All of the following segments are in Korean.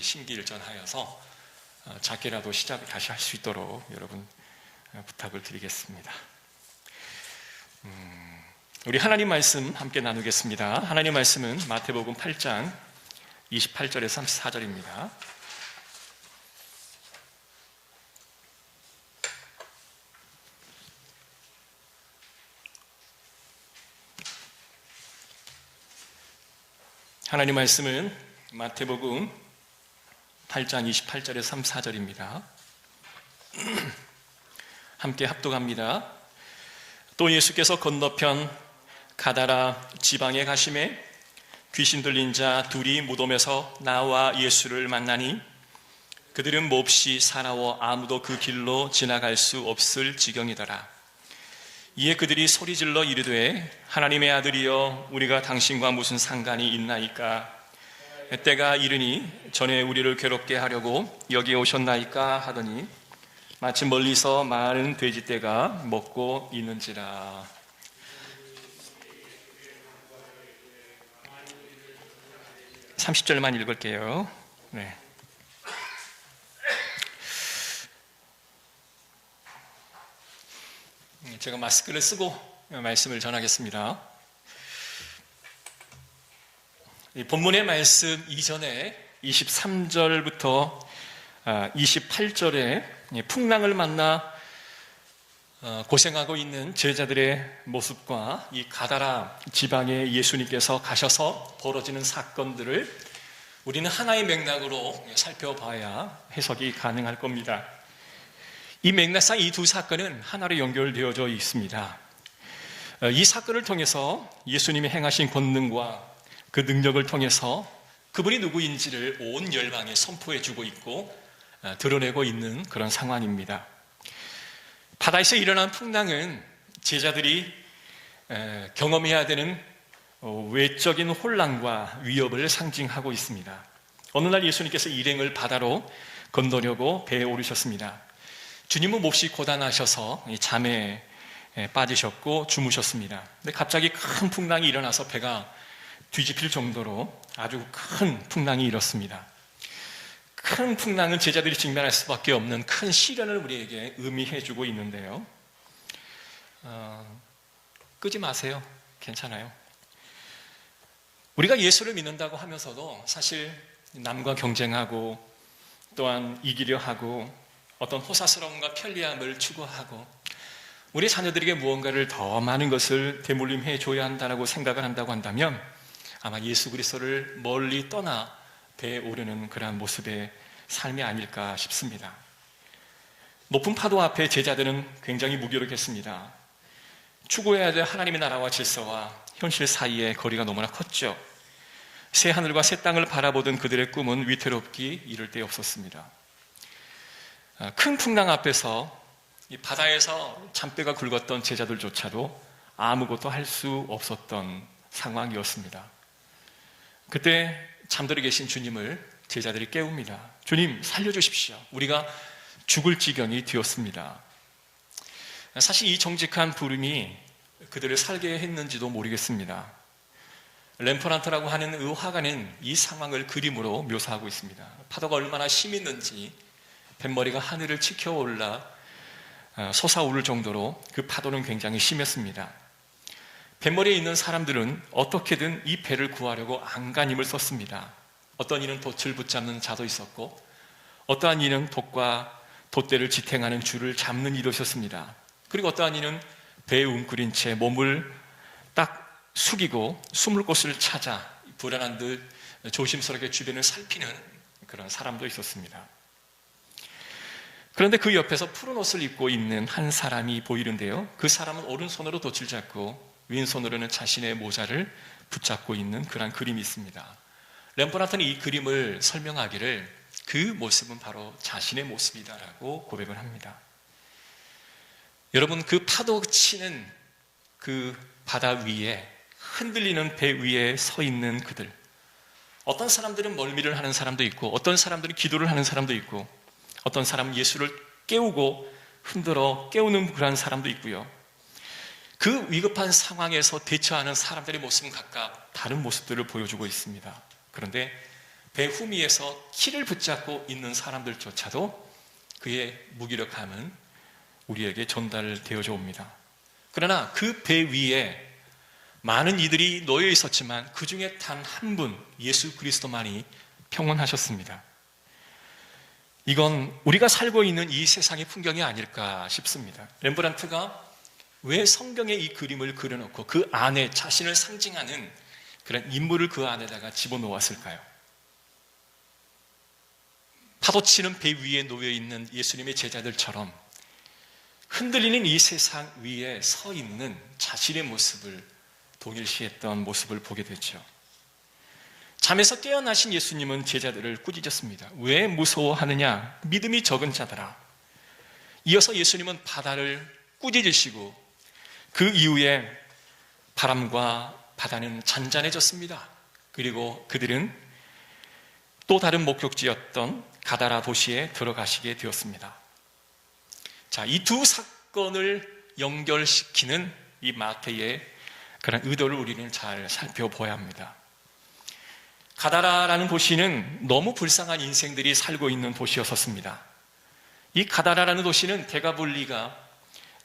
신기일전하여서 작게라도 시작을 다시 할 수 있도록 여러분 부탁을 드리겠습니다. 우리 하나님 말씀 함께 나누겠습니다. 하나님 말씀은 마태복음 8장 28절에서 34절입니다. 하나님 말씀은 마태복음 8장 28절에서 34절입니다. 함께 합독합니다. 또 예수께서 건너편 가다라 지방에 가심에 귀신 들린 자 둘이 무덤에서 나와 예수를 만나니 그들은 몹시 사나워 아무도 그 길로 지나갈 수 없을 지경이더라. 이에 그들이 소리질러 이르되 하나님의 아들이여 우리가 당신과 무슨 상관이 있나이까? 때가 이르니 전에 우리를 괴롭게 하려고 여기에 오셨나이까 하더니 마침 멀리서 많은 돼지떼가 먹고 있는지라. (30절만) 읽을게요. 네. 제가 마스크를 쓰고 말씀을 전하겠습니다. 이 본문의 말씀 이전에 23절부터 28절에 풍랑을 만나 고생하고 있는 제자들의 모습과 이 가다라 지방에 예수님께서 가셔서 벌어지는 사건들을 우리는 하나의 맥락으로 살펴봐야 해석이 가능할 겁니다. 이 맥락상 이 두 사건은 하나로 연결되어져 있습니다. 이 사건을 통해서 예수님이 행하신 권능과 그 능력을 통해서 그분이 누구인지를 온 열방에 선포해주고 있고 드러내고 있는 그런 상황입니다. 바다에서 일어난 풍랑은 제자들이 경험해야 되는 외적인 혼란과 위협을 상징하고 있습니다. 어느 날 예수님께서 일행을 바다로 건너려고 배에 오르셨습니다. 주님은 몹시 고단하셔서 잠에 빠지셨고 주무셨습니다. 근데 갑자기 큰 풍랑이 일어나서 배가 뒤집힐 정도로 아주 큰 풍랑이 일었습니다. 큰 풍랑은 제자들이 직면할 수밖에 없는 큰 시련을 우리에게 의미해주고 있는데요. 끄지 마세요. 괜찮아요. 우리가 예수를 믿는다고 하면서도 사실 남과 경쟁하고 또한 이기려 하고 어떤 호사스러움과 편리함을 추구하고 우리 자녀들에게 무언가를 더 많은 것을 대물림해 줘야 한다고 생각을 한다고 한다면 아마 예수 그리스도를 멀리 떠나 배에 오르는 그러한 모습의 삶이 아닐까 싶습니다. 높은 파도 앞에 제자들은 굉장히 무기력했습니다. 추구해야 될 하나님의 나라와 질서와 현실 사이의 거리가 너무나 컸죠. 새 하늘과 새 땅을 바라보던 그들의 꿈은 위태롭기 이를 데 없었습니다. 큰 풍랑 앞에서 이 바다에서 잔뼈가 굵었던 제자들조차도 아무것도 할 수 없었던 상황이었습니다. 그때 잠들어 계신 주님을 제자들이 깨웁니다. 주님 살려주십시오. 우리가 죽을 지경이 되었습니다. 사실 이 정직한 부름이 그들을 살게 했는지도 모르겠습니다. 렘퍼란트라고 하는 이 화가는 이 상황을 그림으로 묘사하고 있습니다. 파도가 얼마나 심했는지 뱃머리가 하늘을 치켜올라 솟아오를 정도로 그 파도는 굉장히 심했습니다. 뱃머리에 있는 사람들은 어떻게든 이 배를 구하려고 안간힘을 썼습니다. 어떤 이는 돛을 붙잡는 자도 있었고 어떠한 이는 돛과 돛대를 지탱하는 줄을 잡는 이도 있었습니다. 그리고 어떠한 이는 배에 웅크린 채 몸을 딱 숙이고 숨을 곳을 찾아 불안한 듯 조심스럽게 주변을 살피는 그런 사람도 있었습니다. 그런데 그 옆에서 푸른 옷을 입고 있는 한 사람이 보이는데요. 그 사람은 오른손으로 돛을 잡고 왼손으로는 자신의 모자를 붙잡고 있는 그런 그림이 있습니다. 렘브란트는 이 그림을 설명하기를 그 모습은 바로 자신의 모습이다라고 고백을 합니다. 여러분, 그 파도 치는 그 바다 위에 흔들리는 배 위에 서 있는 그들, 어떤 사람들은 멀미를 하는 사람도 있고 어떤 사람들은 기도를 하는 사람도 있고 어떤 사람은 예수를 깨우고 흔들어 깨우는 그런 사람도 있고요. 그 위급한 상황에서 대처하는 사람들의 모습은 각각 다른 모습들을 보여주고 있습니다. 그런데 배 후미에서 키를 붙잡고 있는 사람들조차도 그의 무기력함은 우리에게 전달되어져 옵니다. 그러나 그 배 위에 많은 이들이 놓여 있었지만 그 중에 단 한 분, 예수 그리스도만이 평온하셨습니다. 이건 우리가 살고 있는 이 세상의 풍경이 아닐까 싶습니다. 렘브란트가 왜 성경에 이 그림을 그려놓고 그 안에 자신을 상징하는 그런 인물을 그 안에다가 집어넣었을까요? 파도치는 배 위에 놓여있는 예수님의 제자들처럼 흔들리는 이 세상 위에 서 있는 자신의 모습을 동일시했던 모습을 보게 되죠. 잠에서 깨어나신 예수님은 제자들을 꾸짖었습니다. 왜 무서워하느냐? 믿음이 적은 자들아. 이어서 예수님은 바다를 꾸짖으시고 그 이후에 바람과 바다는 잔잔해졌습니다. 그리고 그들은 또 다른 목적지였던 가다라 도시에 들어가시게 되었습니다. 자, 이 두 사건을 연결시키는 이 마태의 그런 의도를 우리는 잘 살펴보아야 합니다. 가다라라는 도시는 너무 불쌍한 인생들이 살고 있는 도시였었습니다. 이 가다라라는 도시는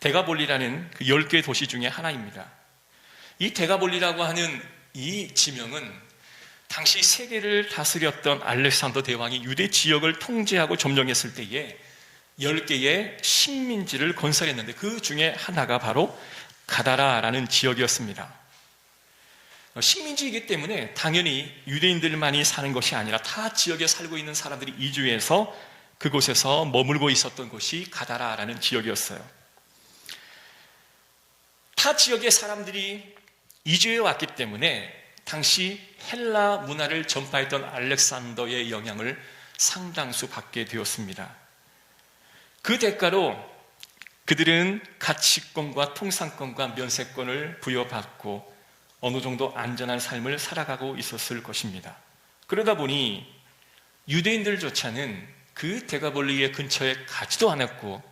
데가볼리라는 그 10개 도시 중에 하나입니다. 이 데가볼리라고 하는 이 지명은 당시 세계를 다스렸던 알렉산더 대왕이 유대 지역을 통제하고 점령했을 때에 10개의 식민지를 건설했는데 그 중에 하나가 바로 가다라라는 지역이었습니다. 식민지이기 때문에 당연히 유대인들만이 사는 것이 아니라 타 지역에 살고 있는 사람들이 이주해서 그곳에서 머물고 있었던 곳이 가다라라는 지역이었어요. 타 지역의 사람들이 이주해 왔기 때문에 당시 헬라 문화를 전파했던 알렉산더의 영향을 상당수 받게 되었습니다. 그 대가로 그들은 가치권과 통상권과 면세권을 부여받고 어느 정도 안전한 삶을 살아가고 있었을 것입니다. 그러다 보니 유대인들조차는 그 데가볼리의 근처에 가지도 않았고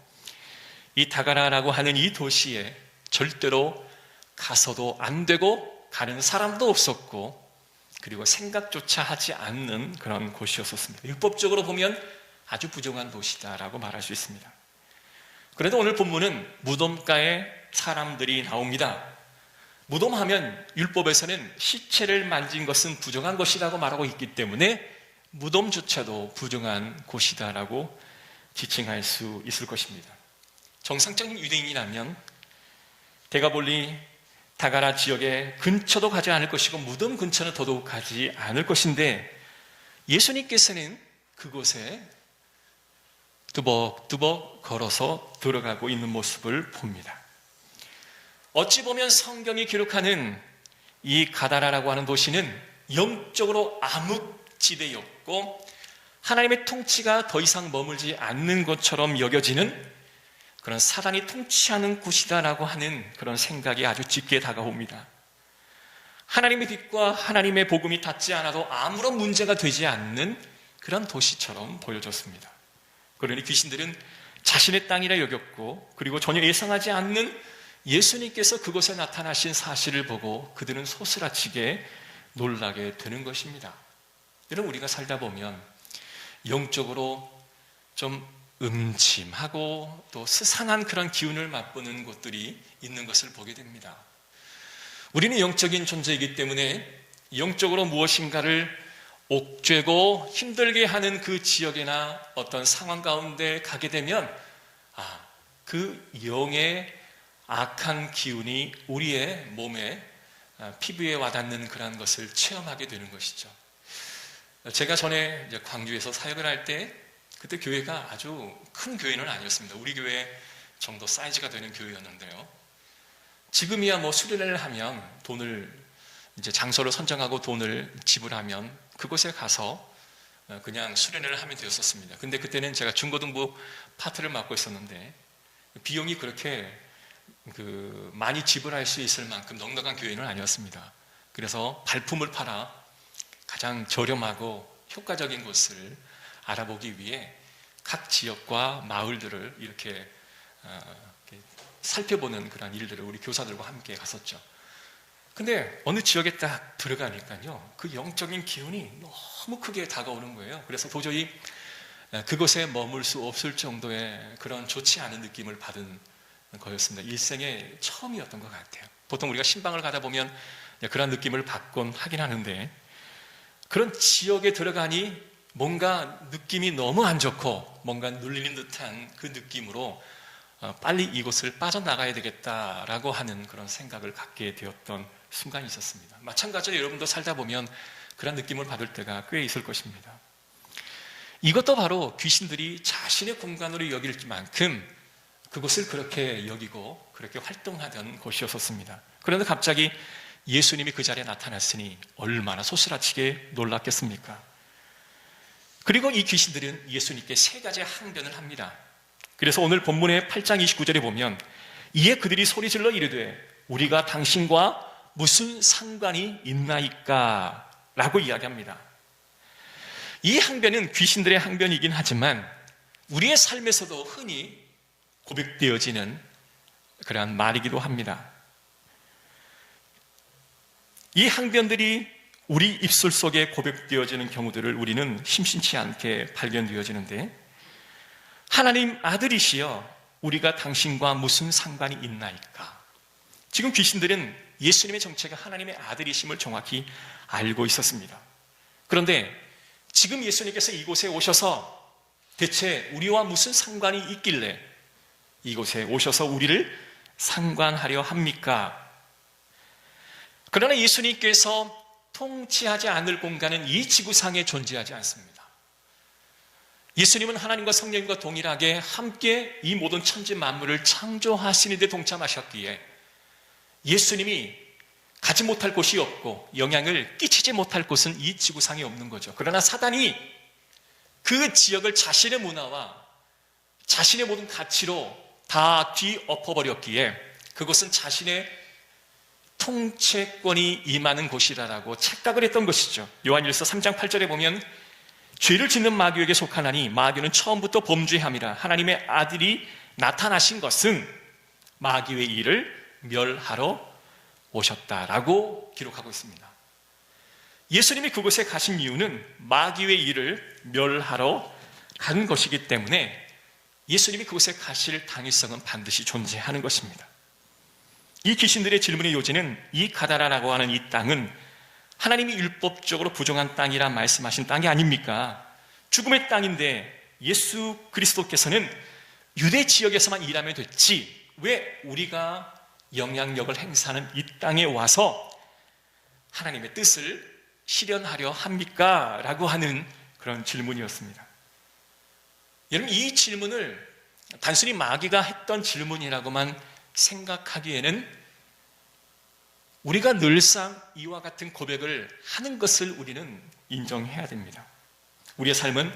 이 다가라라고 하는 이 도시에 절대로 가서도 안 되고 가는 사람도 없었고 그리고 생각조차 하지 않는 그런 곳이었습니다. 율법적으로 보면 아주 부정한 도시다라고 말할 수 있습니다. 그래도 오늘 본문은 무덤가에 사람들이 나옵니다. 무덤하면 율법에서는 시체를 만진 것은 부정한 것이라고 말하고 있기 때문에 무덤조차도 부정한 곳이다라고 지칭할 수 있을 것입니다. 정상적인 유대인이라면 데가볼리 다가라 지역의 근처도 가지 않을 것이고 무덤 근처는 더더욱 가지 않을 것인데 예수님께서는 그곳에 뚜벅뚜벅 걸어서 들어가고 있는 모습을 봅니다. 어찌 보면 성경이 기록하는 이 가다라라고 하는 도시는 영적으로 암흑지대였고 하나님의 통치가 더 이상 머물지 않는 것처럼 여겨지는 그런 사단이 통치하는 곳이다라고 하는 그런 생각이 아주 짙게 다가옵니다. 하나님의 빛과 하나님의 복음이 닿지 않아도 아무런 문제가 되지 않는 그런 도시처럼 보여졌습니다. 그러니 귀신들은 자신의 땅이라 여겼고 그리고 전혀 예상하지 않는 예수님께서 그곳에 나타나신 사실을 보고 그들은 소스라치게 놀라게 되는 것입니다. 여러분, 우리가 살다 보면 영적으로 좀 음침하고 또 스산한 그런 기운을 맛보는 곳들이 있는 것을 보게 됩니다. 우리는 영적인 존재이기 때문에 영적으로 무엇인가를 옥죄고 힘들게 하는 그 지역이나 어떤 상황 가운데 가게 되면 그 영의 악한 기운이 우리의 몸에 피부에 와닿는 그런 것을 체험하게 되는 것이죠. 제가 전에 이제 광주에서 사역을 할 때 그때 교회가 아주 큰 교회는 아니었습니다. 우리 교회 정도 사이즈가 되는 교회였는데요. 지금이야 뭐 수련회를 하면 돈을 이제 장소를 선정하고 돈을 지불하면 그곳에 가서 그냥 수련회를 하면 되었었습니다. 근데 그때는 제가 중고등부 파트를 맡고 있었는데 비용이 그렇게 많이 지불할 수 있을 만큼 넉넉한 교회는 아니었습니다. 그래서 발품을 팔아 가장 저렴하고 효과적인 곳을 알아보기 위해 각 지역과 마을들을 이렇게 살펴보는 그런 일들을 우리 교사들과 함께 갔었죠. 근데 어느 지역에 딱 들어가니까요, 그 영적인 기운이 너무 크게 다가오는 거예요. 그래서 도저히 그곳에 머물 수 없을 정도의 그런 좋지 않은 느낌을 받은 거였습니다. 일생의 처음이었던 것 같아요. 보통 우리가 신방을 가다 보면 그런 느낌을 받곤 하긴 하는데, 그런 지역에 들어가니 뭔가 느낌이 너무 안 좋고 뭔가 눌리는 듯한 그 느낌으로 빨리 이곳을 빠져나가야 되겠다라고 하는 그런 생각을 갖게 되었던 순간이 있었습니다. 마찬가지로 여러분도 살다 보면 그런 느낌을 받을 때가 꽤 있을 것입니다. 이것도 바로 귀신들이 자신의 공간으로 여길 만큼 그곳을 그렇게 여기고 그렇게 활동하던 곳이었습니다. 그런데 갑자기 예수님이 그 자리에 나타났으니 얼마나 소스라치게 놀랐겠습니까? 그리고 이 귀신들은 예수님께 세 가지 항변을 합니다. 그래서 오늘 본문의 8장 29절에 보면, 이에 그들이 소리질러 이르되 우리가 당신과 무슨 상관이 있나이까? 라고 이야기합니다. 이 항변은 귀신들의 항변이긴 하지만 우리의 삶에서도 흔히 고백되어지는 그러한 말이기도 합니다. 이 항변들이 우리 입술 속에 고백되어지는 경우들을 우리는 심심치 않게 발견되어지는데, 하나님 아들이시여 우리가 당신과 무슨 상관이 있나이까? 지금 귀신들은 예수님의 정체가 하나님의 아들이심을 정확히 알고 있었습니다. 그런데 지금 예수님께서 이곳에 오셔서 대체 우리와 무슨 상관이 있길래 이곳에 오셔서 우리를 상관하려 합니까? 그러나 예수님께서 통치하지 않을 공간은 이 지구상에 존재하지 않습니다. 예수님은 하나님과 성령님과 동일하게 함께 이 모든 천지 만물을 창조하시는 데 동참하셨기에 예수님이 가지 못할 곳이 없고 영향을 끼치지 못할 곳은 이 지구상에 없는 거죠. 그러나 사단이 그 지역을 자신의 문화와 자신의 모든 가치로 다 뒤엎어버렸기에 그것은 자신의 통치권이 임하는 곳이라고 착각을 했던 것이죠. 요한일서 3장 8절에 보면, 죄를 짓는 마귀에게 속하나니 마귀는 처음부터 범죄함이라. 하나님의 아들이 나타나신 것은 마귀의 일을 멸하러 오셨다라고 기록하고 있습니다. 예수님이 그곳에 가신 이유는 마귀의 일을 멸하러 간 것이기 때문에 예수님이 그곳에 가실 당위성은 반드시 존재하는 것입니다. 이 귀신들의 질문의 요지는, 이 가다라라고 하는 이 땅은 하나님이 율법적으로 부정한 땅이란 말씀하신 땅이 아닙니까? 죽음의 땅인데 예수 그리스도께서는 유대 지역에서만 일하면 됐지 왜 우리가 영향력을 행사하는 이 땅에 와서 하나님의 뜻을 실현하려 합니까? 라고 하는 그런 질문이었습니다. 여러분, 이 질문을 단순히 마귀가 했던 질문이라고만 생각하기에는 우리가 늘상 이와 같은 고백을 하는 것을 우리는 인정해야 됩니다. 우리의 삶은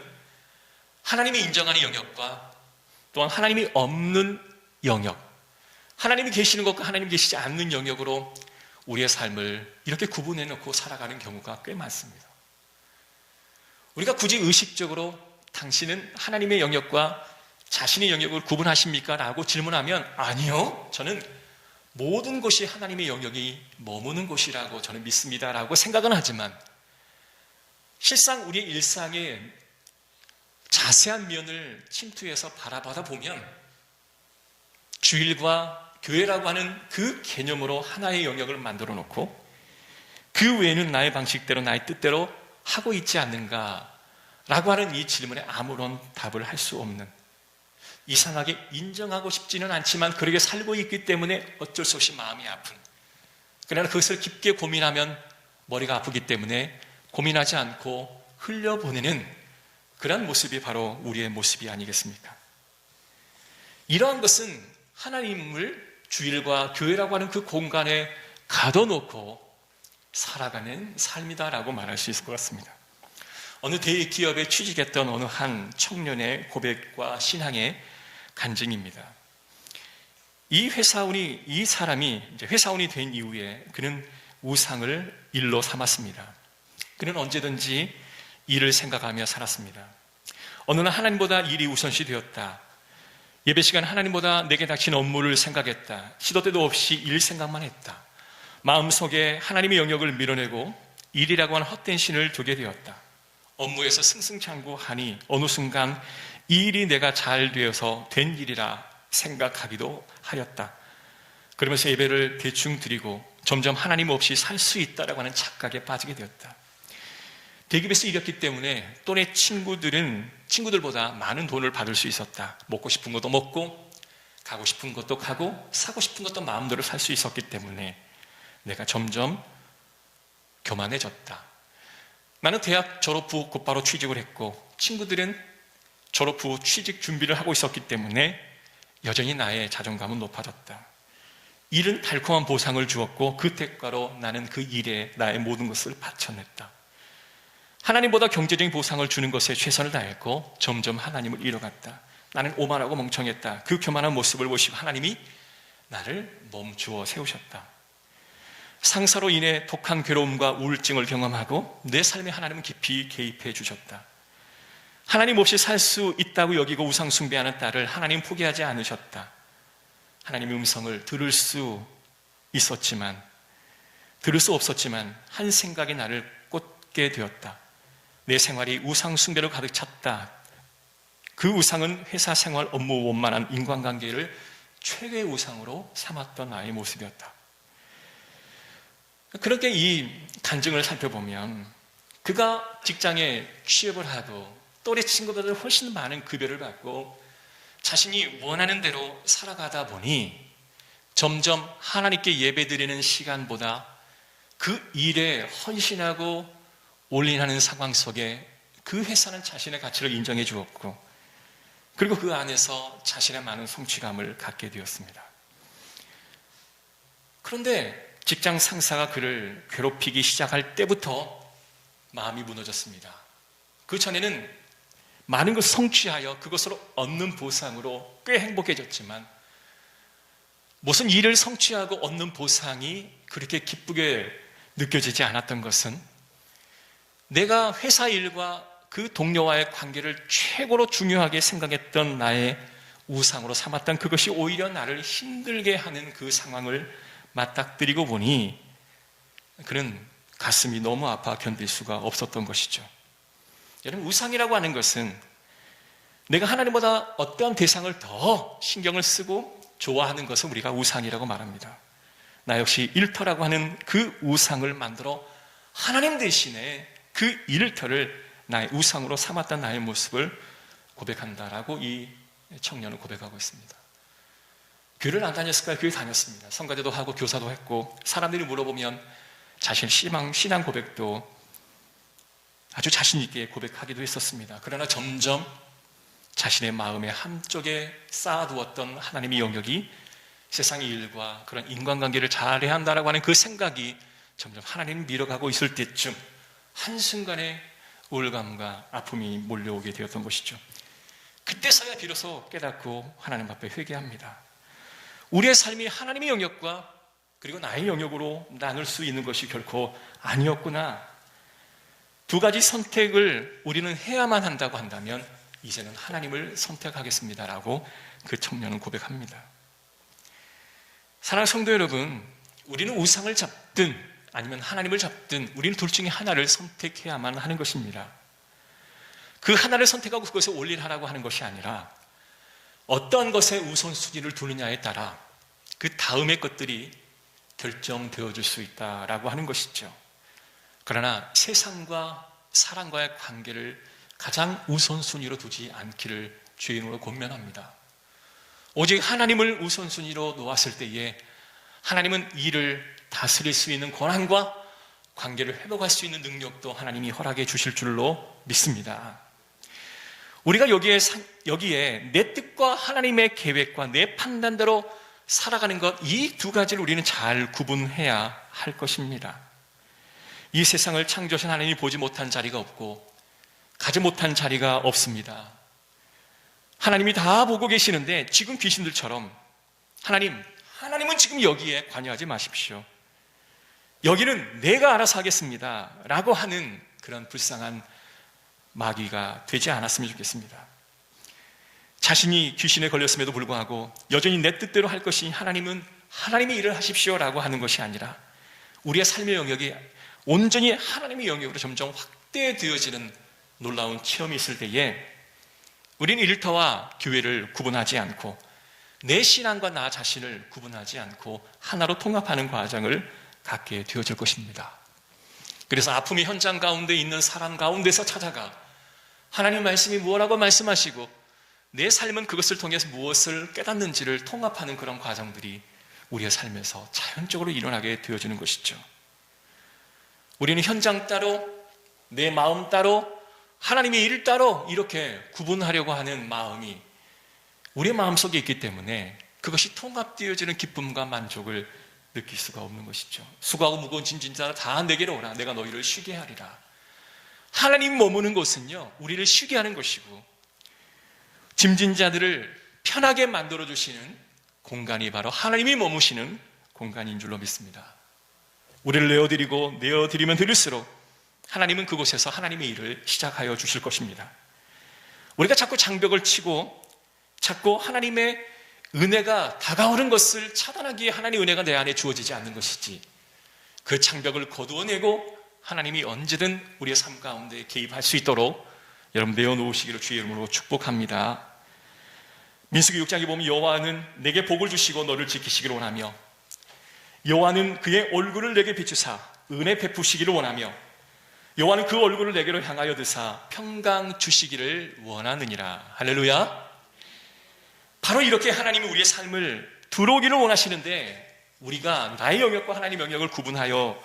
하나님이 인정하는 영역과 또한 하나님이 없는 영역, 하나님이 계시는 것과 하나님이 계시지 않는 영역으로 우리의 삶을 이렇게 구분해놓고 살아가는 경우가 꽤 많습니다. 우리가 굳이 의식적으로 당신은 하나님의 영역과 자신의 영역을 구분하십니까? 라고 질문하면, 아니요, 저는 모든 것이 하나님의 영역이 머무는 곳이라고 저는 믿습니다 라고 생각은 하지만, 실상 우리의 일상의 자세한 면을 침투해서 바라보다 보면 주일과 교회라고 하는 그 개념으로 하나의 영역을 만들어 놓고 그 외에는 나의 방식대로 나의 뜻대로 하고 있지 않는가 라고 하는 이 질문에 아무런 답을 할 수 없는, 이상하게 인정하고 싶지는 않지만 그렇게 살고 있기 때문에 어쩔 수 없이 마음이 아픈, 그러나 그것을 깊게 고민하면 머리가 아프기 때문에 고민하지 않고 흘려보내는 그런 모습이 바로 우리의 모습이 아니겠습니까? 이러한 것은 하나님을 주일과 교회라고 하는 그 공간에 가둬놓고 살아가는 삶이다라고 말할 수 있을 것 같습니다. 어느 대기업에 취직했던 어느 한 청년의 고백과 신앙의 간증입니다. 이 사람이 이제 회사원이 된 이후에 그는 우상을 일로 삼았습니다. 그는 언제든지 일을 생각하며 살았습니다. 어느 날 하나님보다 일이 우선시 되었다. 예배 시간 하나님보다 내게 닥친 업무를 생각했다. 시도 때도 없이 일 생각만 했다. 마음속에 하나님의 영역을 밀어내고 일이라고 하는 헛된 신을 두게 되었다. 업무에서 승승장구하니 어느 순간 이 일이 내가 잘 되어서 된 일이라 생각하기도 하였다. 그러면서 예배를 대충 드리고 점점 하나님 없이 살 수 있다라고 하는 착각에 빠지게 되었다. 대기업에서 일했기 때문에 또래 친구들보다 많은 돈을 받을 수 있었다. 먹고 싶은 것도 먹고 가고 싶은 것도 가고 사고 싶은 것도 마음대로 살 수 있었기 때문에 내가 점점 교만해졌다. 나는 대학 졸업 후 곧바로 취직을 했고 친구들은 졸업 후 취직 준비를 하고 있었기 때문에 여전히 나의 자존감은 높아졌다. 일은 달콤한 보상을 주었고 그 대가로 나는 그 일에 나의 모든 것을 바쳐냈다. 하나님보다 경제적인 보상을 주는 것에 최선을 다했고 점점 하나님을 잃어갔다. 나는 오만하고 멍청했다. 그 교만한 모습을 보시고 하나님이 나를 멈추어 세우셨다. 상사로 인해 독한 괴로움과 우울증을 경험하고 내 삶에 하나님은 깊이 개입해 주셨다. 하나님 없이 살 수 있다고 여기고 우상 숭배하는 딸을 하나님 포기하지 않으셨다. 하나님의 음성을 들을 수 없었지만 한 생각이 나를 꽂게 되었다. 내 생활이 우상 숭배로 가득 찼다. 그 우상은 회사 생활, 업무, 원만한 인간관계를 최고의 우상으로 삼았던 나의 모습이었다. 그렇게 이 간증을 살펴보면 그가 직장에 취업을 하고 또래 친구들보다 훨씬 많은 급여를 받고 자신이 원하는 대로 살아가다 보니 점점 하나님께 예배드리는 시간보다 그 일에 헌신하고 올인하는 상황 속에 그 회사는 자신의 가치를 인정해 주었고 그리고 그 안에서 자신의 많은 성취감을 갖게 되었습니다. 그런데 직장 상사가 그를 괴롭히기 시작할 때부터 마음이 무너졌습니다. 그 전에는 많은 것을 성취하여 그것으로 얻는 보상으로 꽤 행복해졌지만 무슨 일을 성취하고 얻는 보상이 그렇게 기쁘게 느껴지지 않았던 것은 내가 회사 일과 그 동료와의 관계를 최고로 중요하게 생각했던 나의 우상으로 삼았던 그것이 오히려 나를 힘들게 하는 그 상황을 맞닥뜨리고 보니 그는 가슴이 너무 아파 견딜 수가 없었던 것이죠. 여러분, 우상이라고 하는 것은 내가 하나님보다 어떠한 대상을 더 신경을 쓰고 좋아하는 것을 우리가 우상이라고 말합니다. 나 역시 일터라고 하는 그 우상을 만들어 하나님 대신에 그 일터를 나의 우상으로 삼았던 나의 모습을 고백한다라고 이 청년은 고백하고 있습니다. 교회를 안 다녔을까요? 교회 다녔습니다. 성가대도 하고 교사도 했고 사람들이 물어보면 자신의 신앙 고백도 아주 자신 있게 고백하기도 했었습니다. 그러나 점점 자신의 마음의 한쪽에 쌓아두었던 하나님의 영역이 세상의 일과 그런 인간관계를 잘해야 한다라고 하는 그 생각이 점점 하나님을 밀어가고 있을 때쯤 한순간에 우울감과 아픔이 몰려오게 되었던 것이죠. 그때서야 비로소 깨닫고 하나님 앞에 회개합니다. 우리의 삶이 하나님의 영역과 그리고 나의 영역으로 나눌 수 있는 것이 결코 아니었구나. 두 가지 선택을 우리는 해야만 한다고 한다면 이제는 하나님을 선택하겠습니다라고 그 청년은 고백합니다. 사랑하는 성도 여러분, 우리는 우상을 잡든 아니면 하나님을 잡든 우리는 둘 중에 하나를 선택해야만 하는 것입니다. 그 하나를 선택하고 그것에 올인하라고 하는 것이 아니라 어떠한 것에 우선순위를 두느냐에 따라 그 다음의 것들이 결정되어 줄 수 있다라고 하는 것이죠. 그러나 세상과 사람과의 관계를 가장 우선순위로 두지 않기를 주인으로 권면합니다. 오직 하나님을 우선순위로 놓았을 때에 하나님은 이를 다스릴 수 있는 권한과 관계를 회복할 수 있는 능력도 하나님이 허락해 주실 줄로 믿습니다. 우리가 여기에 내 뜻과 하나님의 계획과 내 판단대로 살아가는 것, 이 두 가지를 우리는 잘 구분해야 할 것입니다. 이 세상을 창조하신 하나님이 보지 못한 자리가 없고 가지 못한 자리가 없습니다. 하나님이 다 보고 계시는데 지금 귀신들처럼 하나님은 지금 여기에 관여하지 마십시오. 여기는 내가 알아서 하겠습니다 라고 하는 그런 불쌍한 마귀가 되지 않았으면 좋겠습니다. 자신이 귀신에 걸렸음에도 불구하고 여전히 내 뜻대로 할 것이 하나님이 일을 하십시오 라고 하는 것이 아니라 우리의 삶의 영역이 온전히 하나님의 영역으로 점점 확대되어지는 놀라운 체험이 있을 때에 우리는 일터와 교회를 구분하지 않고 내 신앙과 나 자신을 구분하지 않고 하나로 통합하는 과정을 갖게 되어질 것입니다. 그래서 아픔의 현장 가운데 있는 사람 가운데서 찾아가 하나님 말씀이 무엇라고 말씀하시고 내 삶은 그것을 통해서 무엇을 깨닫는지를 통합하는 그런 과정들이 우리의 삶에서 자연적으로 일어나게 되어지는 것이죠. 우리는 현장 따로, 내 마음 따로, 하나님의 일 따로 이렇게 구분하려고 하는 마음이 우리의 마음속에 있기 때문에 그것이 통합되어지는 기쁨과 만족을 느낄 수가 없는 것이죠. 수고하고 무거운 짐진 자라 다 내게로 오라. 내가 너희를 쉬게 하리라. 하나님 머무는 곳은요, 우리를 쉬게 하는 것이고 짐진 자들을 편하게 만들어주시는 공간이 바로 하나님이 머무시는 공간인 줄로 믿습니다. 우리를 내어드리면 드릴수록 하나님은 그곳에서 하나님의 일을 시작하여 주실 것입니다. 우리가 자꾸 장벽을 치고 자꾸 하나님의 은혜가 다가오는 것을 차단하기에 하나님의 은혜가 내 안에 주어지지 않는 것이지, 그 장벽을 거두어내고 하나님이 언제든 우리의 삶 가운데 개입할 수 있도록 여러분 내어놓으시기를 주의 이름으로 축복합니다. 민수기 6장에 보면 여호와는 내게 복을 주시고 너를 지키시기를 원하며 여호와는 그의 얼굴을 내게 비추사 은혜 베푸시기를 원하며 여호와는 그 얼굴을 내게로 향하여 드사 평강 주시기를 원하느니라. 할렐루야. 바로 이렇게 하나님이 우리의 삶을 들어오기를 원하시는데 우리가 나의 영역과 하나님의 영역을 구분하여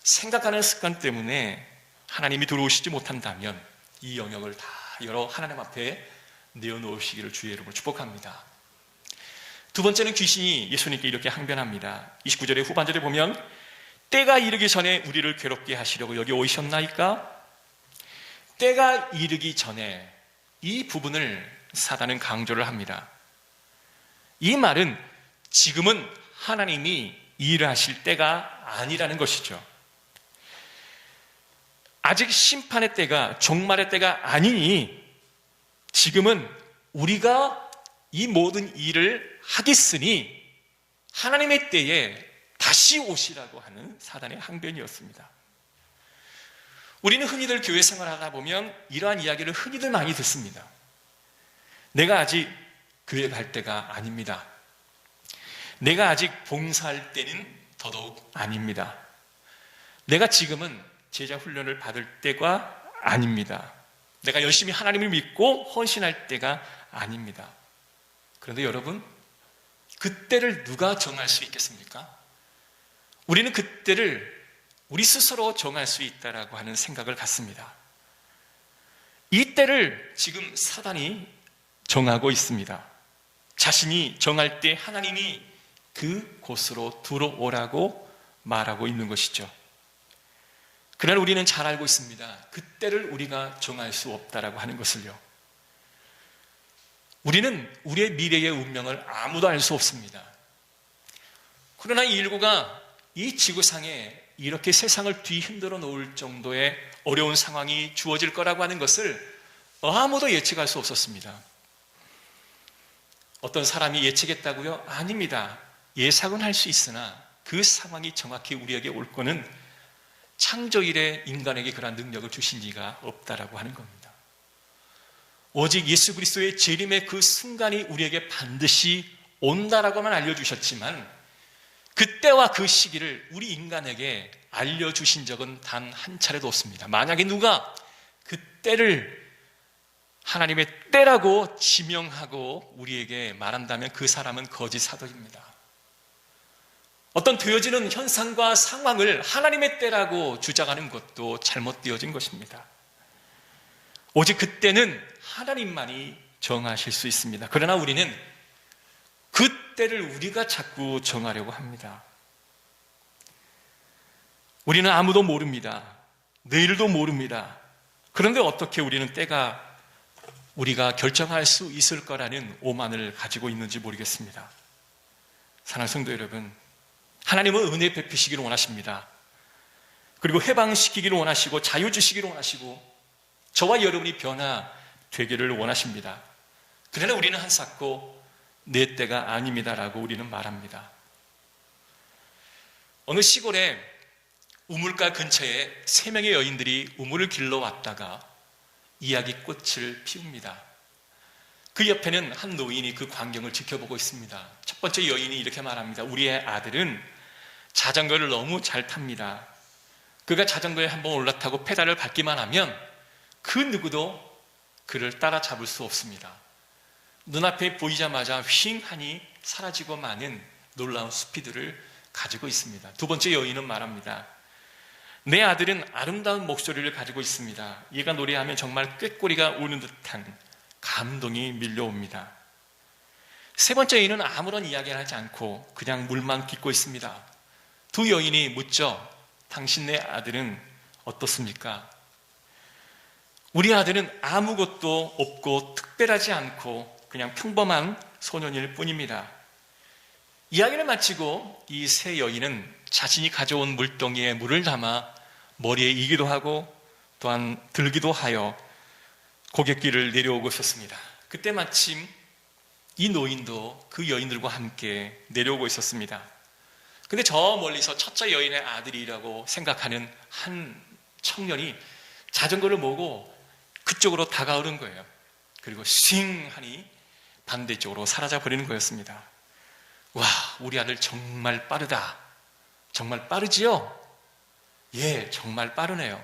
생각하는 습관 때문에 하나님이 들어오시지 못한다면 이 영역을 다 열어 하나님 앞에 내어놓으시기를 주의 이름으로 축복합니다. 두 번째는 귀신이 예수님께 이렇게 항변합니다. 29절의 후반절에 보면 때가 이르기 전에 우리를 괴롭게 하시려고 여기 오셨나이까? 때가 이르기 전에, 이 부분을 사단은 강조를 합니다. 이 말은 지금은 하나님이 일하실 때가 아니라는 것이죠. 아직 심판의 때가, 종말의 때가 아니니 지금은 우리가 이 모든 일을 하겠으니 하나님의 때에 다시 오시라고 하는 사단의 항변이었습니다. 우리는 흔히들 교회 생활하다 보면 이러한 이야기를 흔히들 많이 듣습니다. 내가 아직 교회 갈 때가 아닙니다. 내가 아직 봉사할 때는 더더욱 아닙니다. 내가 지금은 제자 훈련을 받을 때가 아닙니다. 내가 열심히 하나님을 믿고 헌신할 때가 아닙니다. 그런데 여러분, 그때를 누가 정할 수 있겠습니까? 우리는 그때를 우리 스스로 정할 수 있다라고 하는 생각을 갖습니다. 이 때를 지금 사단이 정하고 있습니다. 자신이 정할 때 하나님이 그 곳으로 들어오라고 말하고 있는 것이죠. 그러나 우리는 잘 알고 있습니다. 그때를 우리가 정할 수 없다라고 하는 것을요. 우리는 우리의 미래의 운명을 아무도 알 수 없습니다. 그러나 이 인류가 이 지구상에 이렇게 세상을 뒤흔들어 놓을 정도의 어려운 상황이 주어질 거라고 하는 것을 아무도 예측할 수 없었습니다. 어떤 사람이 예측했다고요? 아닙니다. 예상은 할 수 있으나 그 상황이 정확히 우리에게 올 거는 창조일에 인간에게 그러한 능력을 주신 이가 없다라고 하는 겁니다. 오직 예수 그리스도의 재림의 그 순간이 우리에게 반드시 온다라고만 알려주셨지만 그때와 그 시기를 우리 인간에게 알려주신 적은 단 한 차례도 없습니다. 만약에 누가 그때를 하나님의 때라고 지명하고 우리에게 말한다면 그 사람은 거짓 사도입니다. 어떤 되어지는 현상과 상황을 하나님의 때라고 주장하는 것도 잘못되어진 것입니다. 오직 그때는 하나님만이 정하실 수 있습니다. 그러나 우리는 그 때를 우리가 자꾸 정하려고 합니다. 우리는 아무도 모릅니다. 내일도 모릅니다. 그런데 어떻게 우리는 때가 우리가 결정할 수 있을 거라는 오만을 가지고 있는지 모르겠습니다. 사랑하는 성도 여러분, 하나님은 은혜 베푸시기를 원하십니다. 그리고 해방시키기를 원하시고 자유 주시기를 원하시고 저와 여러분이 변화되기를 원하십니다. 그러나 우리는 한사코 내 때가 아닙니다라고 우리는 말합니다. 어느 시골에 우물가 근처에 3명의 여인들이 우물을 길러 왔다가 이야기꽃을 피웁니다. 그 옆에는 한 노인이 그 광경을 지켜보고 있습니다. 첫 번째 여인이 이렇게 말합니다. 우리의 아들은 자전거를 너무 잘 탑니다. 그가 자전거에 한번 올라타고 페달을 밟기만 하면 그 누구도 그를 따라잡을 수 없습니다. 눈앞에 보이자마자 휑하니 사라지고 마는 놀라운 스피드를 가지고 있습니다. 두 번째 여인은 말합니다. 내 아들은 아름다운 목소리를 가지고 있습니다. 얘가 노래하면 정말 꾀꼬리가 오는 듯한 감동이 밀려옵니다. 세 번째 여인은 아무런 이야기를 하지 않고 그냥 물만 깃고 있습니다. 두 여인이 묻죠. 당신네 아들은 어떻습니까? 우리 아들은 아무것도 없고 특별하지 않고 그냥 평범한 소년일 뿐입니다. 이야기를 마치고 이 세 여인은 자신이 가져온 물동이에 물을 담아 머리에 이기도 하고 또한 들기도 하여 고갯길을 내려오고 있었습니다. 그때 마침 이 노인도 그 여인들과 함께 내려오고 있었습니다. 근데 저 멀리서 첫째 여인의 아들이라고 생각하는 한 청년이 자전거를 모고 그쪽으로 다가오는 거예요. 그리고 싱 하니 반대쪽으로 사라져 버리는 거였습니다. 와, 우리 아들 정말 빠르다. 정말 빠르지요? 예, 정말 빠르네요.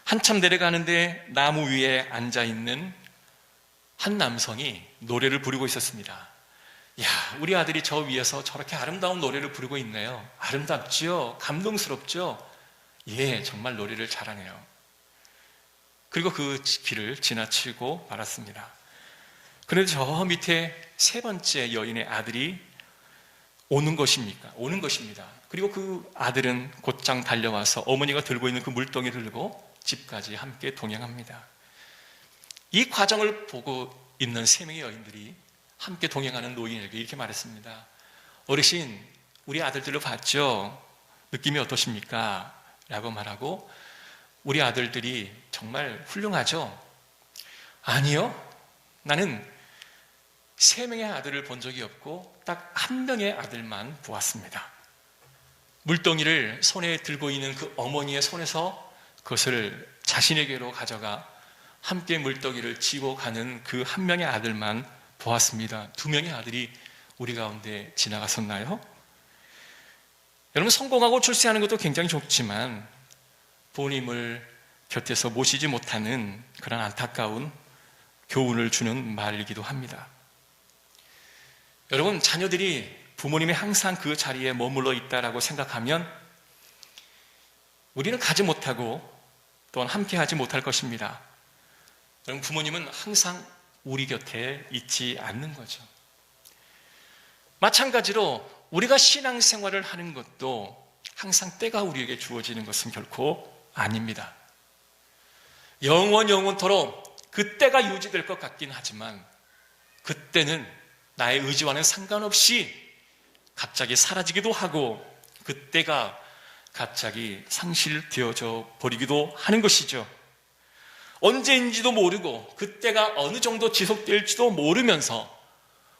한참 내려가는데 나무 위에 앉아있는 한 남성이 노래를 부르고 있었습니다. 야, 우리 아들이 저 위에서 저렇게 아름다운 노래를 부르고 있네요. 아름답지요? 감동스럽죠? 예, 정말 노래를 잘하네요. 그리고 그 길을 지나치고 말았습니다. 그런데 저 밑에 세 번째 여인의 아들이 오는 것입니다. 그리고 그 아들은 곧장 달려와서 어머니가 들고 있는 그 물동이를 들고 집까지 함께 동행합니다. 이 과정을 보고 있는 3명의 여인들이 함께 동행하는 노인에게 이렇게 말했습니다. 어르신, 우리 아들들을 봤죠? 느낌이 어떠십니까? 라고 말하고, 우리 아들들이 정말 훌륭하죠? 아니요, 나는 3명의 아들을 본 적이 없고 딱 1명의 아들만 보았습니다. 물동이를 손에 들고 있는 그 어머니의 손에서 그것을 자신에게로 가져가 함께 물동이를 지고 가는 그 1명의 아들만 보았습니다. 2명의 아들이 우리 가운데 지나갔었나요? 여러분, 성공하고 출세하는 것도 굉장히 좋지만 부모님을 곁에서 모시지 못하는 그런 안타까운 교훈을 주는 말이기도 합니다. 여러분, 자녀들이 부모님이 항상 그 자리에 머물러 있다라고 생각하면 우리는 가지 못하고 또한 함께 하지 못할 것입니다. 여러분, 부모님은 항상 우리 곁에 있지 않는 거죠. 마찬가지로 우리가 신앙생활을 하는 것도 항상 때가 우리에게 주어지는 것은 결코 아닙니다. 영원토록 그 때가 유지될 것 같긴 하지만 그때는 나의 의지와는 상관없이 갑자기 사라지기도 하고 그때가 갑자기 상실되어져 버리기도 하는 것이죠. 언제인지도 모르고 그때가 어느 정도 지속될지도 모르면서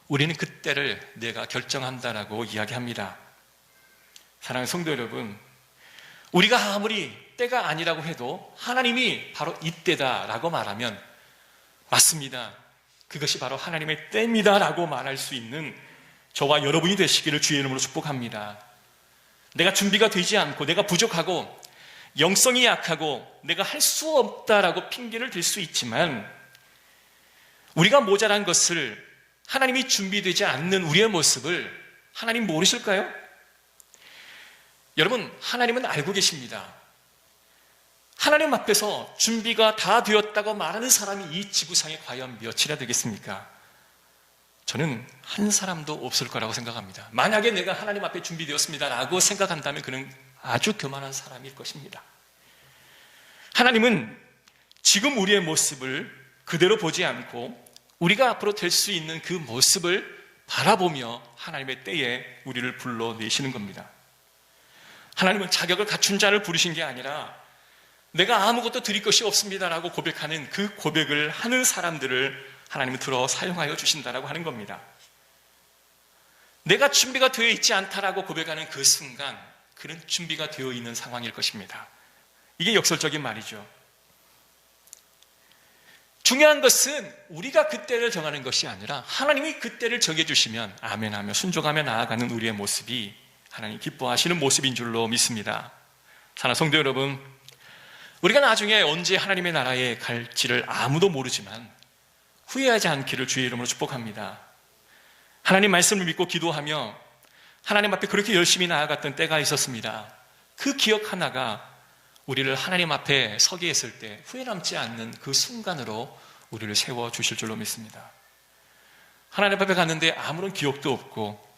우리는 그때를 내가 결정한다라고 이야기합니다. 사랑하는 성도 여러분, 우리가 아무리 때가 아니라고 해도 하나님이 바로 이때다라고 말하면 맞습니다. 그것이 바로 하나님의 때입니다라고 말할 수 있는 저와 여러분이 되시기를 주의 이름으로 축복합니다. 내가 준비가 되지 않고 내가 부족하고 영성이 약하고 내가 할 수 없다라고 핑계를 댈 수 있지만 우리가 모자란 것을 하나님이 준비되지 않는 우리의 모습을 하나님 모르실까요? 여러분, 하나님은 알고 계십니다. 하나님 앞에서 준비가 다 되었다고 말하는 사람이 이 지구상에 과연 몇이나 되겠습니까? 저는 한 사람도 없을 거라고 생각합니다. 만약에 내가 하나님 앞에 준비되었습니다라고 생각한다면 그는 아주 교만한 사람일 것입니다. 하나님은 지금 우리의 모습을 그대로 보지 않고 우리가 앞으로 될 수 있는 그 모습을 바라보며 하나님의 때에 우리를 불러내시는 겁니다. 하나님은 자격을 갖춘 자를 부르신 게 아니라 내가 아무것도 드릴 것이 없습니다라고 고백하는 그 고백을 하는 사람들을 하나님은 들어 사용하여 주신다라고 하는 겁니다. 내가 준비가 되어 있지 않다라고 고백하는 그 순간 그런 준비가 되어 있는 상황일 것입니다. 이게 역설적인 말이죠. 중요한 것은 우리가 그때를 정하는 것이 아니라 하나님이 그때를 정해주시면 아멘하며 순종하며 나아가는 우리의 모습이 하나님 기뻐하시는 모습인 줄로 믿습니다. 사랑하는 성도 여러분, 우리가 나중에 언제 하나님의 나라에 갈지를 아무도 모르지만 후회하지 않기를 주의 이름으로 축복합니다. 하나님 말씀을 믿고 기도하며 하나님 앞에 그렇게 열심히 나아갔던 때가 있었습니다. 그 기억 하나가 우리를 하나님 앞에 서게 했을 때 후회 남지 않는 그 순간으로 우리를 세워주실 줄로 믿습니다. 하나님 앞에 갔는데 아무런 기억도 없고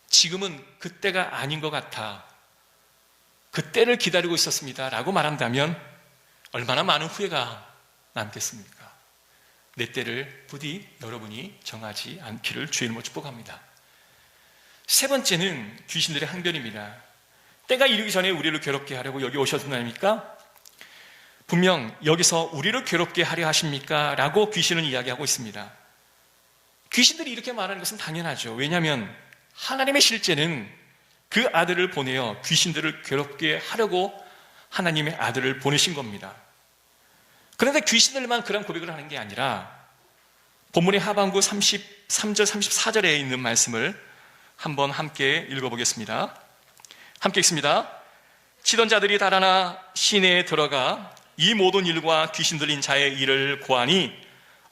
지금은 그때가 아닌 것 같아 그때를 기다리고 있었습니다 라고 말한다면 얼마나 많은 후회가 남겠습니까? 내 때를 부디 여러분이 정하지 않기를 주의 이름으로 축복합니다. 세 번째는 귀신들의 항변입니다. 때가 이르기 전에 우리를 괴롭게 하려고 여기 오셨나입니까? 분명 여기서 우리를 괴롭게 하려 하십니까? 라고 귀신은 이야기하고 있습니다. 귀신들이 이렇게 말하는 것은 당연하죠. 왜냐하면 하나님의 실제는 그 아들을 보내어 귀신들을 괴롭게 하려고 하나님의 아들을 보내신 겁니다. 그런데 귀신들만 그런 고백을 하는 게 아니라 본문의 하반구 33절 34절에 있는 말씀을 한번 함께 읽어보겠습니다. 함께 읽습니다. 치던 자들이 달아나 시내에 들어가 이 모든 일과 귀신 들린 자의 일을 고하니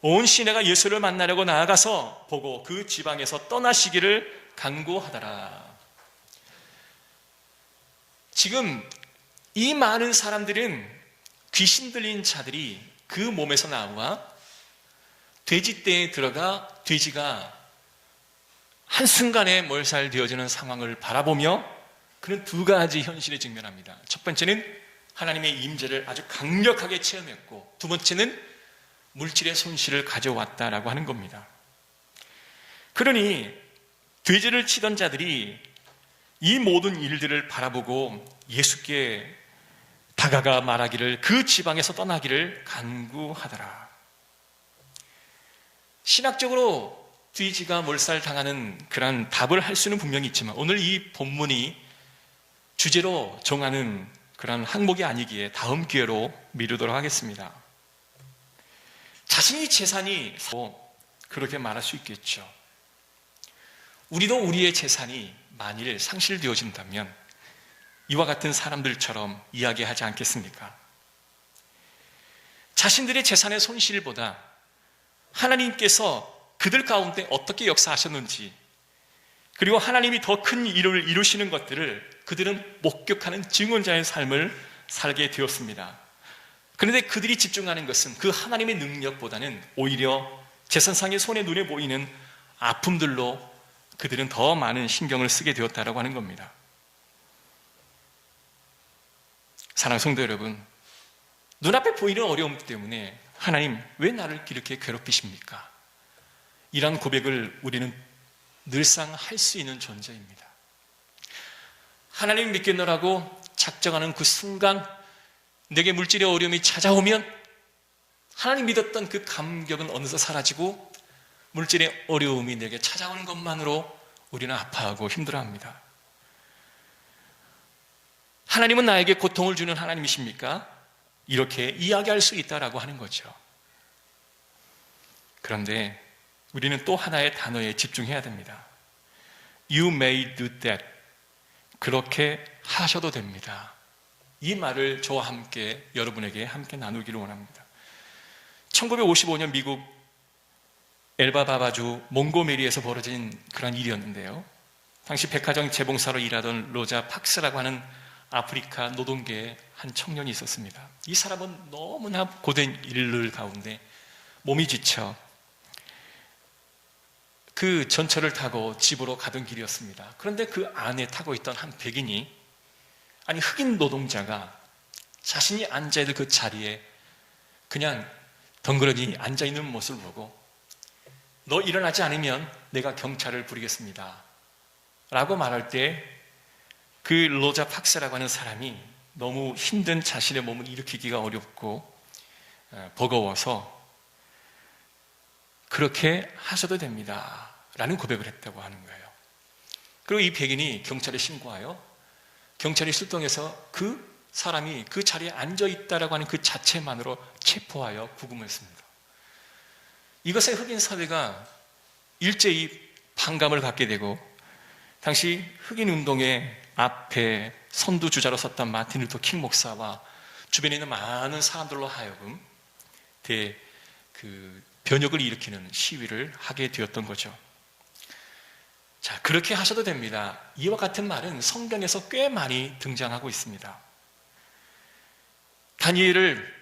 온 시내가 예수를 만나려고 나아가서 보고 그 지방에서 떠나시기를 간구하더라. 지금 이 많은 사람들은 귀신 들린 자들이 그 몸에서 나와 돼지떼에 들어가 돼지가 한순간에 몰살되어지는 상황을 바라보며 그런 두 가지 현실에 직면합니다. 첫 번째는 하나님의 임재를 아주 강력하게 체험했고 두 번째는 물질의 손실을 가져왔다라고 하는 겁니다. 그러니 돼지를 치던 자들이 이 모든 일들을 바라보고 예수께 다가가 말하기를 그 지방에서 떠나기를 간구하더라. 신학적으로 돼지가 몰살당하는 그런 답을 할 수는 분명히 있지만 오늘 이 본문이 주제로 정하는 그런 항목이 아니기에 다음 기회로 미루도록 하겠습니다. 자신의 재산이 그렇게 말할 수 있겠죠. 우리도 우리의 재산이 만일 상실되어진다면 이와 같은 사람들처럼 이야기하지 않겠습니까? 자신들의 재산의 손실보다 하나님께서 그들 가운데 어떻게 역사하셨는지 그리고 하나님이 더 큰 일을 이루시는 것들을 그들은 목격하는 증언자의 삶을 살게 되었습니다. 그런데 그들이 집중하는 것은 그 하나님의 능력보다는 오히려 재산상의 손에 눈에 보이는 아픔들로 그들은 더 많은 신경을 쓰게 되었다라고 하는 겁니다. 사랑하는 성도 여러분, 눈앞에 보이는 어려움 때문에 하나님 왜 나를 이렇게 괴롭히십니까? 이런 고백을 우리는 늘상 할 수 있는 존재입니다. 하나님 믿겠노라고 작정하는 그 순간 내게 물질의 어려움이 찾아오면 하나님 믿었던 그 감격은 어느새 사라지고 물질의 어려움이 내게 찾아오는 것만으로 우리는 아파하고 힘들어합니다. 하나님은 나에게 고통을 주는 하나님이십니까? 이렇게 이야기할 수 있다라고 하는 거죠. 그런데 우리는 또 하나의 단어에 집중해야 됩니다. You may do that. 그렇게 하셔도 됩니다. 이 말을 저와 함께 여러분에게 함께 나누기를 원합니다. 1955년 미국 엘바바바주 몽고메리에서 벌어진 그런 일이었는데요. 당시 백화점 재봉사로 일하던 로자 팍스라고 하는 아프리카 노동계의 한 청년이 있었습니다. 이 사람은 너무나 고된 일 가운데 몸이 지쳐 그 전철을 타고 집으로 가던 길이었습니다. 그런데 그 안에 타고 있던 한 백인이 흑인 노동자가 자신이 앉아있는 그 자리에 그냥 덩그러니 앉아있는 모습을 보고 너 일어나지 않으면 내가 경찰을 부리겠습니다 라고 말할 때 그 로자 팍스라고 하는 사람이 너무 힘든 자신의 몸을 일으키기가 어렵고 버거워서 그렇게 하셔도 됩니다 라는 고백을 했다고 하는 거예요. 그리고 이 백인이 경찰에 신고하여 경찰이 출동해서 그 사람이 그 자리에 앉아있다라고 하는 그 자체만으로 체포하여 구금했습니다. 이것에 흑인 사회가 일제히 반감을 갖게 되고, 당시 흑인 운동의 앞에 선두주자로 섰던 마틴 루터 킹 목사와 주변에 있는 많은 사람들로 하여금 변혁을 일으키는 시위를 하게 되었던 거죠. 자, 그렇게 하셔도 됩니다. 이와 같은 말은 성경에서 꽤 많이 등장하고 있습니다. 다니엘을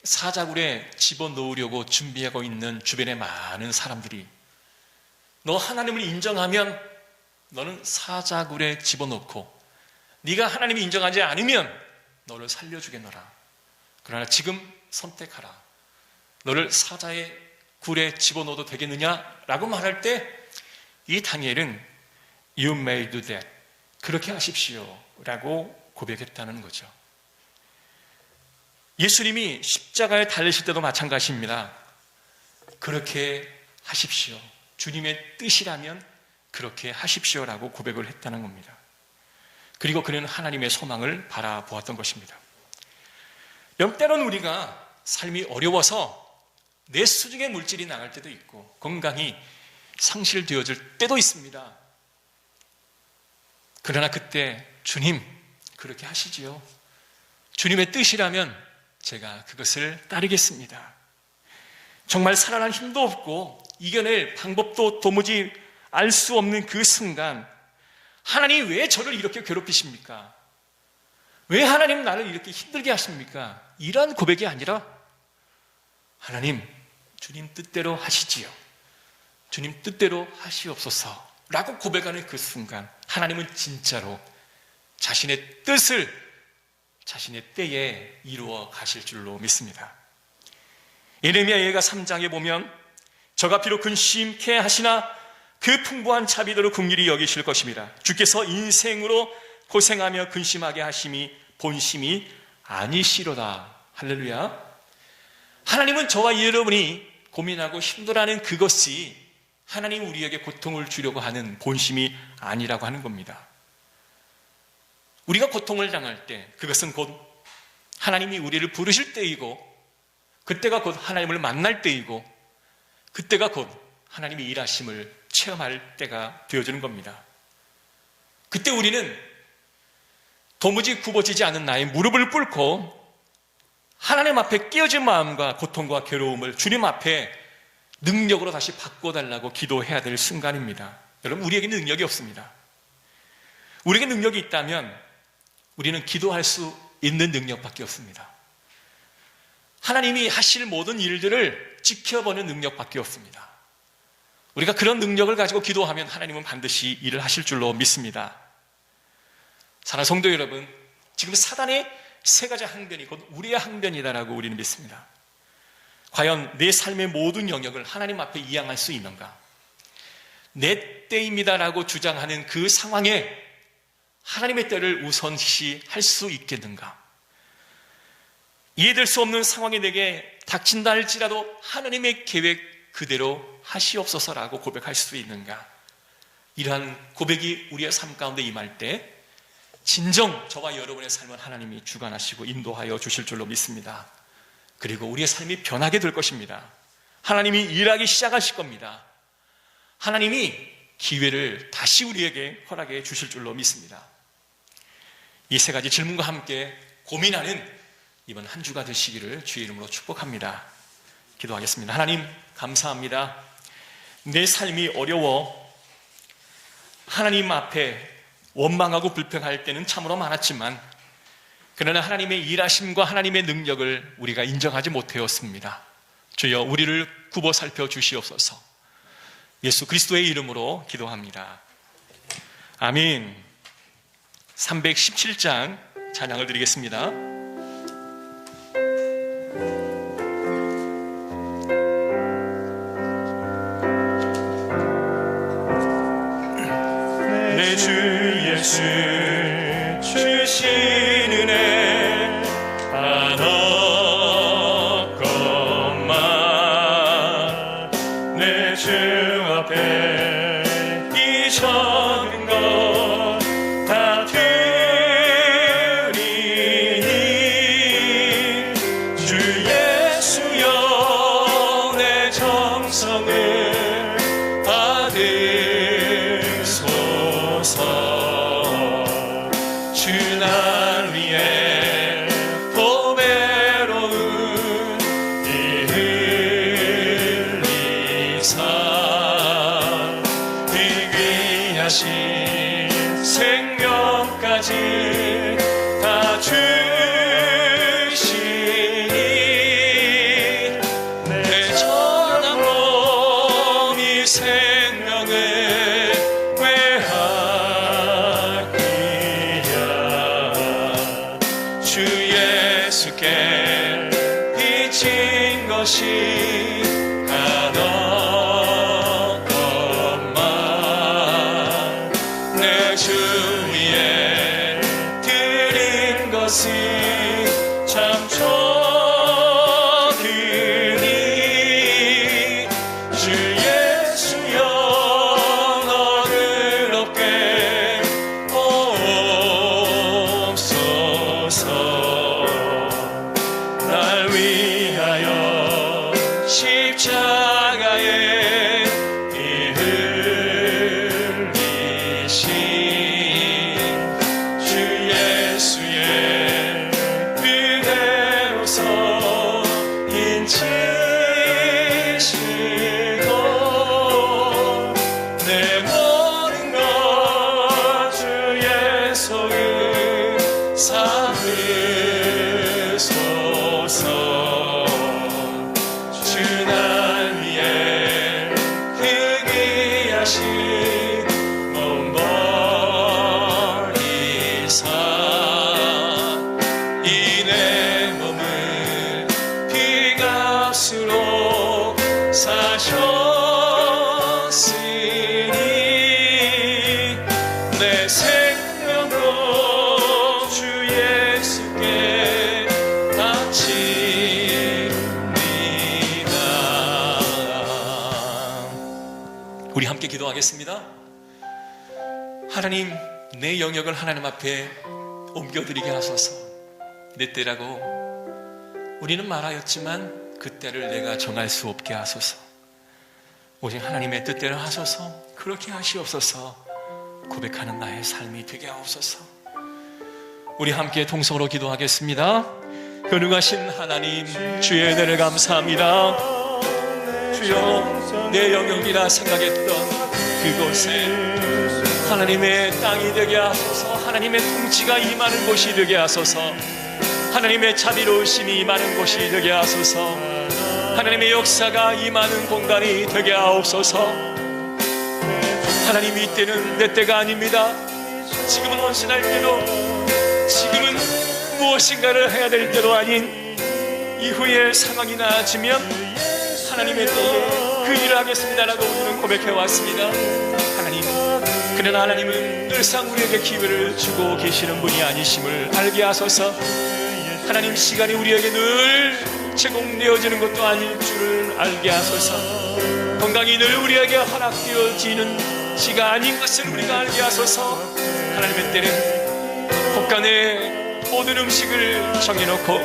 사자굴에 집어넣으려고 준비하고 있는 주변의 많은 사람들이, 너 하나님을 인정하면 너는 사자굴에 집어넣고, 네가 하나님을 인정하지 않으면 너를 살려주겠노라. 그러나 지금 선택하라. 너를 사자의 굴에 집어넣어도 되겠느냐라고 말할 때, 이 다니엘은 You may do that, 그렇게 하십시오 라고 고백했다는 거죠. 예수님이 십자가에 달리실 때도 마찬가지입니다. 그렇게 하십시오, 주님의 뜻이라면 그렇게 하십시오라고 고백을 했다는 겁니다. 그리고 그는 하나님의 소망을 바라보았던 것입니다. 여러분, 때로는 우리가 삶이 어려워서 내 수중에 물질이 나갈 때도 있고 건강이 상실되어질 때도 있습니다. 그러나 그때 주님, 그렇게 하시지요. 주님의 뜻이라면 제가 그것을 따르겠습니다. 정말 살아날 힘도 없고 이겨낼 방법도 도무지 알 수 없는 그 순간, 하나님 왜 저를 이렇게 괴롭히십니까? 왜 하나님 나를 이렇게 힘들게 하십니까? 이런 고백이 아니라, 하나님, 주님 뜻대로 하시지요. 주님 뜻대로 하시옵소서 라고 고백하는 그 순간, 하나님은 진짜로 자신의 뜻을 자신의 때에 이루어 가실 줄로 믿습니다. 예레미야 예가 3장에 보면, 저가 비록 근심케 하시나 그 풍부한 자비대로 긍휼히 여기실 것입니다. 주께서 인생으로 고생하며 근심하게 하심이 본심이 아니시로다. 할렐루야. 하나님은 저와 여러분이 고민하고 힘들어하는 그것이 하나님 우리에게 고통을 주려고 하는 본심이 아니라고 하는 겁니다. 우리가 고통을 당할 때 그것은 곧 하나님이 우리를 부르실 때이고, 그때가 곧 하나님을 만날 때이고, 그때가 곧 하나님이 일하심을 체험할 때가 되어지는 겁니다. 그때 우리는 도무지 굽어지지 않은 나의 무릎을 꿇고 하나님 앞에 깨어진 마음과 고통과 괴로움을 주님 앞에 능력으로 다시 바꿔달라고 기도해야 될 순간입니다. 여러분, 우리에게 능력이 없습니다. 우리에게 능력이 있다면 우리는 기도할 수 있는 능력밖에 없습니다. 하나님이 하실 모든 일들을 지켜보는 능력밖에 없습니다. 우리가 그런 능력을 가지고 기도하면 하나님은 반드시 일을 하실 줄로 믿습니다. 사랑하는 성도 여러분, 지금 사단의 세 가지 항변이 곧 우리의 항변이다라고 우리는 믿습니다. 과연 내 삶의 모든 영역을 하나님 앞에 이양할 수 있는가? 내 때입니다라고 주장하는 그 상황에 하나님의 때를 우선시할 수 있겠는가? 이해될 수 없는 상황이 내게 닥친다 할지라도 하나님의 계획 그대로 하시옵소서라고 고백할 수 있는가? 이러한 고백이 우리의 삶 가운데 임할 때 진정 저와 여러분의 삶은 하나님이 주관하시고 인도하여 주실 줄로 믿습니다. 그리고 우리의 삶이 변하게 될 것입니다. 하나님이 일하기 시작하실 겁니다. 하나님이 기회를 다시 우리에게 허락해 주실 줄로 믿습니다. 이 세 가지 질문과 함께 고민하는 이번 한 주가 되시기를 주의 이름으로 축복합니다. 기도하겠습니다. 하나님, 감사합니다. 내 삶이 어려워 하나님 앞에 원망하고 불평할 때는 참으로 많았지만, 그러나 하나님의 일하심과 하나님의 능력을 우리가 인정하지 못하였습니다. 주여, 우리를 굽어 살펴 주시옵소서. 예수 그리스도의 이름으로 기도합니다. 아멘. 317장 찬양을 드리겠습니다. 내 주 예수 주신 은혜 하나것만 내 주 앞에 이 적은 것 다 영성을 받으소서. 주 날 위해 보배로운 피 흘리사 이 귀하신 생명까지 다 주시니 내 전한 몸이 생명을 회하리라. 주 예수께 비친 것이 하나것만 내 주 위에 드린 것이 참 적으니 주 예수여 너를 얻게 옵소서. 날 위하여 십자가에 피 흘리신 주 예수의 그대로서 인치시고 내 모든 것 주의 손을 삼으소서. 주 날 위해 그 귀하신 몸 버리사 이 내 몸을 피값으로 사셨으니 내 생명도 주 예수께 바칩니다. 우리 함께 기도하겠습니다. 하나님, 내 영역을 하나님 앞에 옮겨드리게 하소서. 내 때라고 우리는 말하였지만 그 때를 내가 정할 수 없게 하소서. 오직 하나님의 뜻대로 하소서. 그렇게 하시옵소서. 고백하는 나의 삶이 되게 하옵소서. 우리 함께 통성으로 기도하겠습니다. 전능하신 하나님, 주의 은혜를 감사합니다. 주여, 내 영역이라 생각했던 그곳에 하나님의 땅이 되게 하소서. 하나님의 통치가 임하는 곳이 되게 하소서. 하나님의 자비로우심이 임하는 곳이 되게 하소서. 하나님의 역사가 임하는 공간이 되게 하옵소서. 하나님, 이때는 내 때가 아닙니다. 지금은 헌신할 때도, 지금은 무엇인가를 해야 될 때도 아닌 이후에 상황이 나아지면 하나님의 때에 그 일을 하겠습니다라고 우리는 고백해왔습니다. 하나님, 그러나 하나님은 늘상 우리에게 기회를 주고 계시는 분이 아니심을 알게 하소서. 하나님, 시간이 우리에게 늘 제공되어지는 것도 아닐 줄을 알게 하소서. 건강이 늘 우리에게 허락되어지는 시가 아닌 것을 우리가 알게 하소서. 하나님의 때는 곳간에 모든 음식을 정해놓고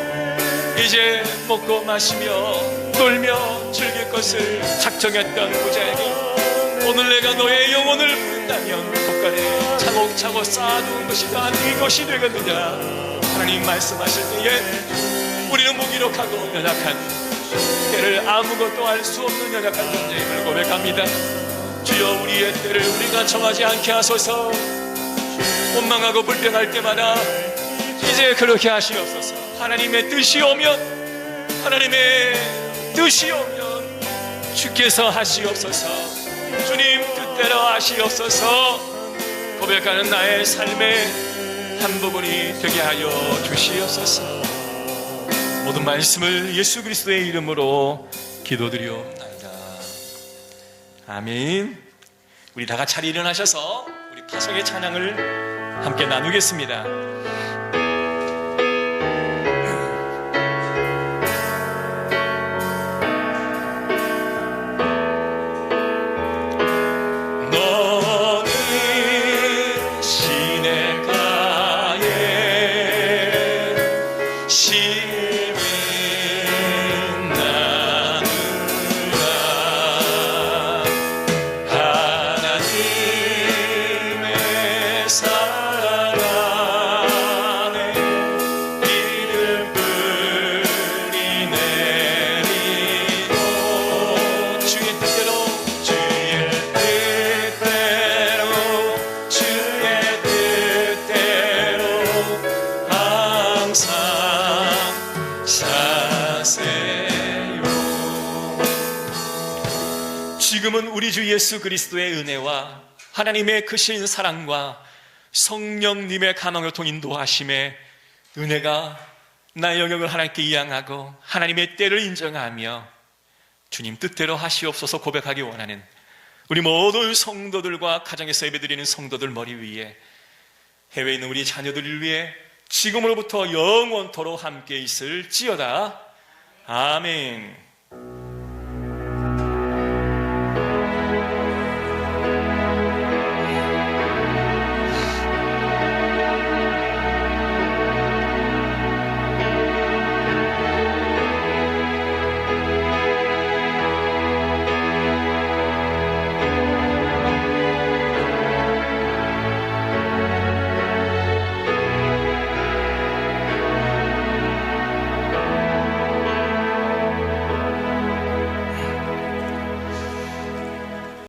이제 먹고 마시며 놀며 즐길 것을 작정했던 부자에게 오늘 내가 너의 영혼을 부른다면 곳간에 차곡차곡 쌓아두은 것이 다 네 것이 되겠느냐. 하나님 말씀하실 때에 우리는 무기력하고 연약한, 때를 아무것도 알 수 없는 연약한 존재임을 고백합니다. 주여, 우리의 때를 우리가 정하지 않게 하소서. 원망하고 불평할 때마다 이제 그렇게 하시옵소서. 하나님의 뜻이 오면, 하나님의 뜻이 오면 주께서 하시옵소서. 주님 뜻대로 하시옵소서. 고백하는 나의 삶의 한 부분이 되게 하여 주시옵소서. 모든 말씀을 예수 그리스도의 이름으로 기도드리옵나이다. 아멘. 우리 다 같이 일어나셔서 우리 파송의 찬양을 함께 나누겠습니다. 시민 나누라 지금은 우리 주 예수 그리스도의 은혜와 하나님의 크신 사랑과 성령님의 감화교통 인도하심에 은혜가 나의 영역을 하나님께 이양하고 하나님의 때를 인정하며 주님 뜻대로 하시옵소서 고백하기 원하는 우리 모든 성도들과 가정에서 예배드리는 성도들 머리 위에 해외에 있는 우리 자녀들을 위해 지금으로부터 영원토록 함께 있을지어다. 아멘.